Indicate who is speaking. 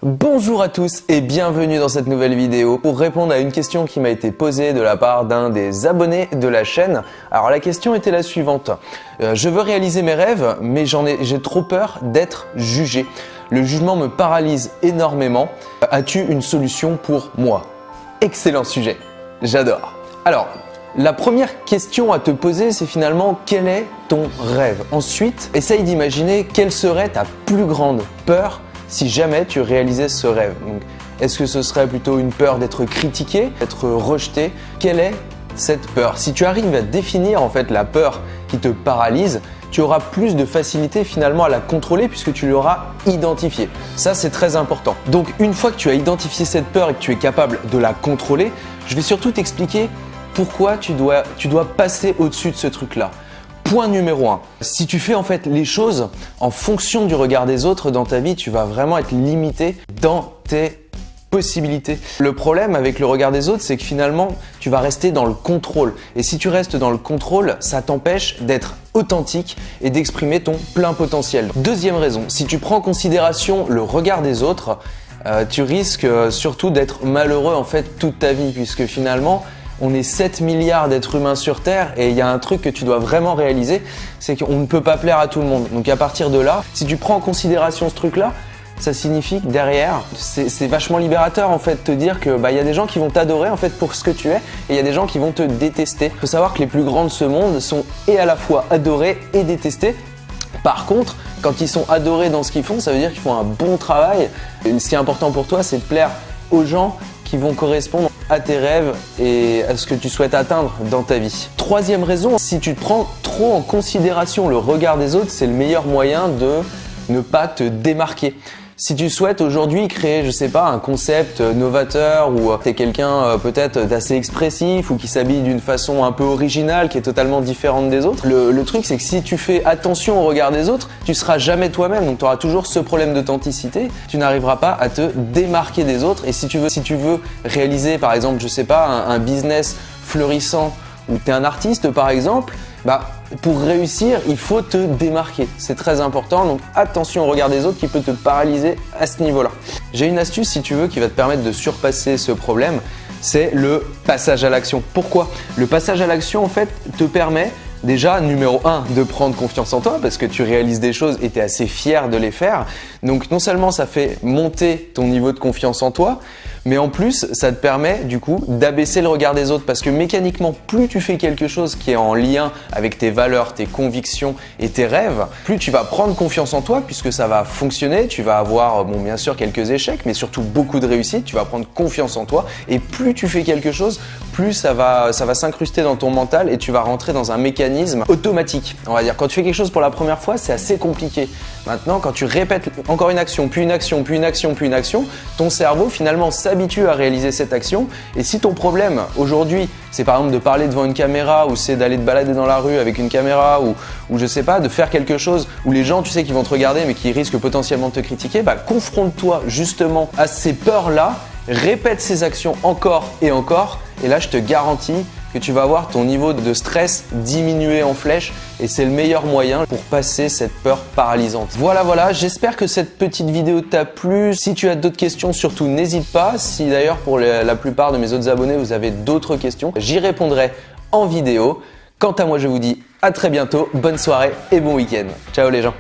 Speaker 1: Bonjour à tous et bienvenue dans cette nouvelle vidéo pour répondre à une question qui m'a été posée de la part d'un des abonnés de la chaîne. Alors la question était la suivante. Je veux réaliser mes rêves mais j'ai trop peur d'être jugé. Le jugement me paralyse énormément. As-tu une solution pour moi? Excellent sujet, j'adore. Alors, la première question à te poser, c'est finalement quel est ton rêve? Ensuite, essaye d'imaginer quelle serait ta plus grande peur si jamais tu réalisais ce rêve. Est-ce que ce serait plutôt une peur d'être critiqué, d'être rejeté? Quelle est cette peur? Si tu arrives à définir en fait la peur qui te paralyse, tu auras plus de facilité finalement à la contrôler puisque tu l'auras identifiée. Ça, c'est très important. Donc, une fois que tu as identifié cette peur et que tu es capable de la contrôler, je vais surtout t'expliquer pourquoi tu dois passer au-dessus de ce truc-là. Point numéro 1, si tu fais en fait les choses en fonction du regard des autres dans ta vie, tu vas vraiment être limité dans tes possibilités. Le problème avec le regard des autres, c'est que finalement, tu vas rester dans le contrôle. Et si tu restes dans le contrôle, ça t'empêche d'être authentique et d'exprimer ton plein potentiel. Deuxième raison, si tu prends en considération le regard des autres, tu risques surtout d'être malheureux en fait toute ta vie puisque finalement, on est 7 milliards d'êtres humains sur Terre et il y a un truc que tu dois vraiment réaliser, c'est qu'on ne peut pas plaire à tout le monde. Donc à partir de là, si tu prends en considération ce truc-là, ça signifie que derrière, c'est vachement libérateur en fait de te dire que y a des gens qui vont t'adorer en fait pour ce que tu es et il y a des gens qui vvont te détester. Il faut savoir que les plus grands de ce monde sont et à la fois adorés et détestés. Par contre, quand ils sont adorés dans ce qu'ils font, ça veut dire qu'ils font un bon travail. Et ce qui est important pour toi, c'est de plaire aux gens qui vont correspondre à tes rêves et à ce que tu souhaites atteindre dans ta vie. Troisième raison, si tu te prends trop en considération le regard des autres, c'est le meilleur moyen de ne pas te démarquer. Si tu souhaites aujourd'hui créer, je sais pas, un concept novateur ou tu es quelqu'un peut-être d'assez expressif ou qui s'habille d'une façon un peu originale, qui est totalement différente des autres, le truc c'est que si tu fais attention au regard des autres, tu seras jamais toi-même, donc tu auras toujours ce problème d'authenticité, tu n'arriveras pas à te démarquer des autres et si tu veux réaliser par exemple, je sais pas, un business florissant ou tu es un artiste par exemple, pour réussir, il faut te démarquer. C'est très important, donc attention au regard des autres qui peut te paralyser à ce niveau-là. J'ai une astuce, si tu veux, qui va te permettre de surpasser ce problème, c'est le passage à l'action. Pourquoi? Le passage à l'action, en fait, te permet déjà, numéro 1, de prendre confiance en toi parce que tu réalises des choses et tu es assez fier de les faire. Donc non seulement ça fait monter ton niveau de confiance en toi, mais en plus ça te permet du coup d'abaisser le regard des autres parce que mécaniquement, plus tu fais quelque chose qui est en lien avec tes valeurs, tes convictions et tes rêves, plus tu vas prendre confiance en toi puisque ça va fonctionner, tu vas avoir bien sûr quelques échecs mais surtout beaucoup de réussites, tu vas prendre confiance en toi et plus tu fais quelque chose, plus ça va s'incruster dans ton mental et tu vas rentrer dans un mécanisme automatique. On va dire quand tu fais quelque chose pour la première fois, c'est assez compliqué. Maintenant, quand tu répètes encore une action, puis une action, puis une action, puis une action, ton cerveau finalement s'habitue à réaliser cette action. Et si ton problème aujourd'hui, c'est par exemple de parler devant une caméra ou c'est d'aller te balader dans la rue avec une caméra ou je sais pas, de faire quelque chose où les gens, tu sais, qui vont te regarder mais qui risquent potentiellement de te critiquer, confronte-toi justement à ces peurs-là, répète ces actions encore et encore et là, je te garantis que tu vas voir ton niveau de stress diminuer en flèche et c'est le meilleur moyen pour passer cette peur paralysante. Voilà, j'espère que cette petite vidéo t'a plu. Si tu as d'autres questions, surtout n'hésite pas. Si d'ailleurs pour la plupart de mes autres abonnés, vous avez d'autres questions, j'y répondrai en vidéo. Quant à moi, je vous dis à très bientôt, bonne soirée et bon week-end. Ciao les gens.